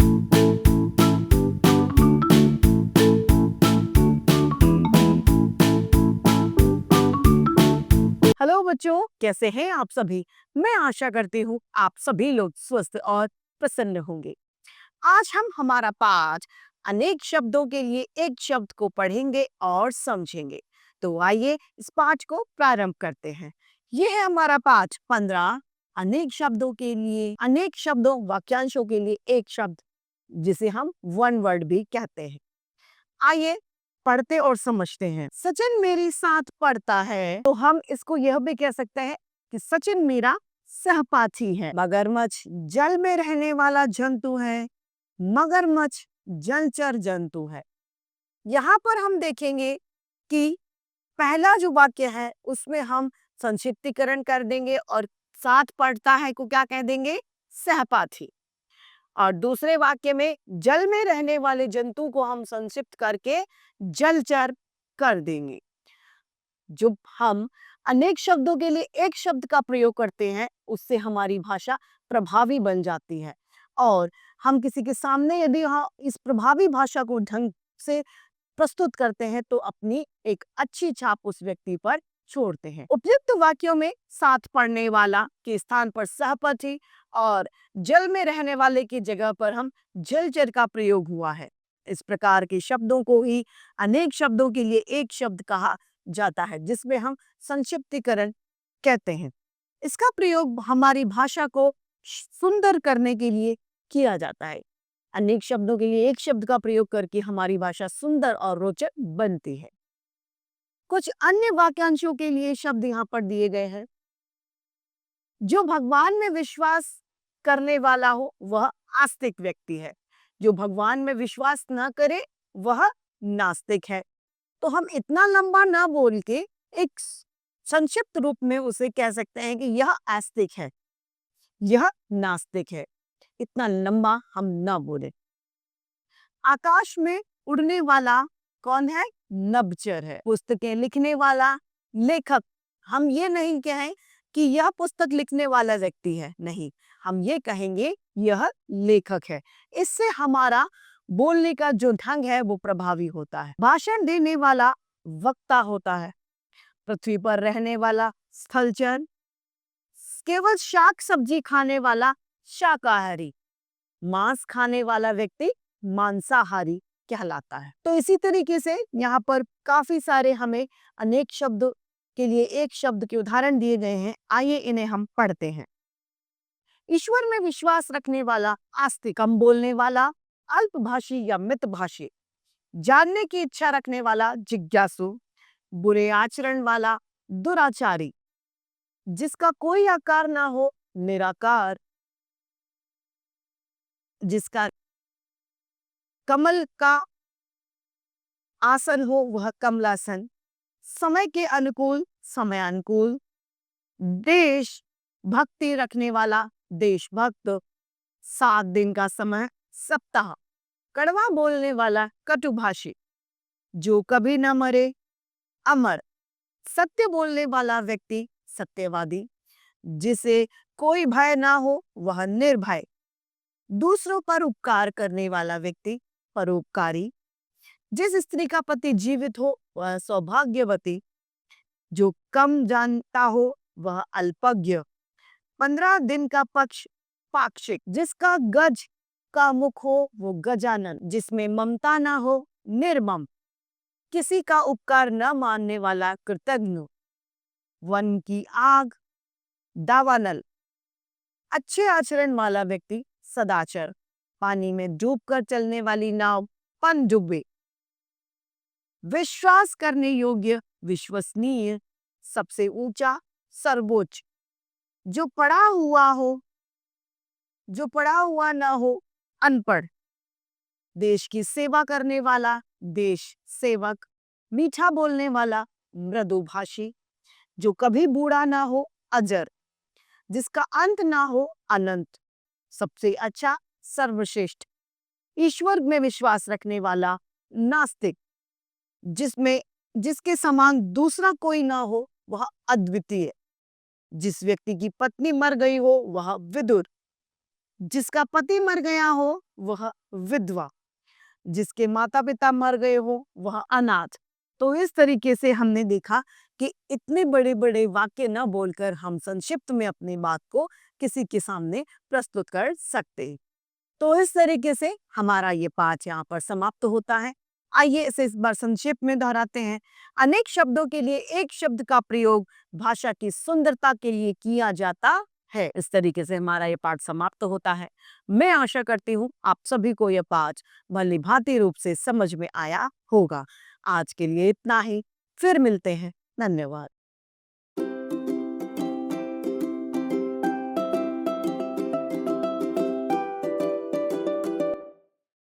Hello बच्चों, कैसे हैं आप सभी। मैं आशा करती हूँ आप सभी लोग स्वस्थ और प्रसन्न होंगे। आज हम हमारा पाठ अनेक शब्दों के लिए एक शब्द को पढ़ेंगे और समझेंगे। तो आइए इस पाठ को प्रारंभ करते हैं। यह है हमारा पाठ 15 अनेक शब्दों के लिए, अनेक शब्दों वाक्यांशों के लिए एक शब्द, जिसे हम वन वर्ड भी कहते हैं। आइए पढ़ते और समझते हैं। सचिन मेरे साथ पढ़ता है, तो हम इसको यह भी कह सकते हैं कि सचिन मेरा सहपाठी है। मगरमच्छ जल में रहने वाला जंतु है। मगरमच्छ जलचर जंतु है। यहाँ पर हम देखेंगे कि पहला जो वाक्य है उसमें हम संक्षिप्तीकरण कर देंगे और साथ पढ़ता है को क्या कह देंगे, सहपाठी। और दूसरे वाक्य में जल में रहने वाले जंतु को हम संक्षिप्त करके जलचर कर देंगे। जब हम अनेक शब्दों के लिए एक शब्द का प्रयोग करते हैं, उससे हमारी भाषा प्रभावी बन जाती है और हम किसी के सामने यदि इस प्रभावी भाषा को ढंग से प्रस्तुत करते हैं तो अपनी एक अच्छी छाप उस व्यक्ति पर छोड़ते हैं। उपयुक्त वाक्यों में साथ पढ़ने वाला के स्थान पर सहपाठी और जल में रहने वाले की जगह पर हम जलचर का प्रयोग हुआ है। इस प्रकार के शब्दों को ही अनेक शब्दों के लिए एक शब्द कहा जाता है, जिसमें हम संक्षिप्तीकरण कहते हैं। इसका प्रयोग हमारी भाषा को सुंदर करने के लिए किया जाता है। अनेक शब्दों के लिए एक शब्द का प्रयोग करके हमारी भाषा सुंदर और रोचक बनती है। कुछ अन्य वाक्यांशों के लिए शब्द यहाँ पर दिए गए हैं। जो भगवान में विश्वास करने वाला हो वह आस्तिक व्यक्ति है। जो भगवान में विश्वास न करे वह नास्तिक है। तो हम इतना लंबा ना बोल के एक संक्षिप्त रूप में उसे कह सकते हैं कि यह आस्तिक है, यह नास्तिक है। इतना लंबा हम ना बोले। आकाश में उड़ने वाला कौन है, नभचर है। पुस्तकें लिखने वाला लेखक, हम ये नहीं कहें कि यह पुस्तक लिखने वाला व्यक्ति है, नहीं, हम ये कहेंगे यह लेखक है। इससे हमारा बोलने का जो ढंग है वो प्रभावी होता है। भाषण देने वाला वक्ता होता है। पृथ्वी पर रहने वाला स्थलचर। केवल शाक सब्जी खाने वाला शाकाहारी। मांस खाने वाला व्यक्ति मांसाहारी कहलाता है। तो इसी तरीके से यहाँ पर काफी सारे हमें अनेक शब्द के लिए एक शब्द के उदाहरण दिए गए हैं। आइए इन्हें हम पढ़ते हैं। ईश्वर में विश्वास रखने वाला आस्तिक। कम बोलने वाला अल्पभाषी या मितभाषी। जानने की इच्छा रखने वाला जिज्ञासु। बुरे आचरण वाला दुराचारी। जिसका कोई आकार ना हो निराकार। जिसका कमल का आसन हो वह कमलासन। समय के अनुकूल समयानुकूल। देश भक्ति रखने वाला देशभक्त। 7 दिन का समय सप्ताह। कड़वा बोलने वाला कटुभाषी। जो कभी न मरे अमर। सत्य बोलने वाला व्यक्ति सत्यवादी। जिसे कोई भय ना हो वह निर्भय। दूसरों पर उपकार करने वाला व्यक्ति परोपकारी। जिस स्त्री का पति जीवित हो वह सौभाग्यवती। जो कम जानता हो वह अल्पज्ञ। 15 दिन का पक्ष पाक्षिक। जिसका गज का मुख हो वो गजानन। जिसमें ममता ना हो निर्मम। किसी का उपकार न मानने वाला कृतज्ञ। वन की आग दावानल। अच्छे आचरण वाला व्यक्ति सदाचर। पानी में डूबकर चलने वाली नाव पनडुब्बी। विश्वास करने योग्य विश्वसनीय। सबसे ऊंचा सर्वोच्च। जो पढ़ा हुआ हो, जो पढ़ा हुआ ना हो अनपढ़। देश की सेवा करने वाला देश सेवक। मीठा बोलने वाला मृदुभाषी। जो कभी बूढ़ा ना हो अजर। जिसका अंत ना हो अनंत। सबसे अच्छा सर्वश्रेष्ठ। ईश्वर में विश्वास रखने वाला नास्तिक। जिसके समान दूसरा कोई ना हो वह अद्वितीय। जिस व्यक्ति की पत्नी मर गई हो वह विदुर। जिसका पति मर गया हो वह विधवा, जिसके माता पिता मर गए हो वह अनाथ। तो इस तरीके से हमने देखा कि इतने बड़े बड़े वाक्य न बोलकर हम संक्षिप्त में अपनी बात को किसी के सामने प्रस्तुत कर सकते हैं। तो इस तरीके से हमारा ये पाठ यहाँ पर समाप्त होता है। आइए इसे इस बार संक्षेप में दोहराते हैं। अनेक शब्दों के लिए एक शब्द का प्रयोग भाषा की सुंदरता के लिए किया जाता है। इस तरीके से हमारा ये पाठ समाप्त होता है। मैं आशा करती हूँ आप सभी को यह पाठ भली भांति रूप से समझ में आया होगा। आज के लिए इतना ही, फिर मिलते हैं। धन्यवाद।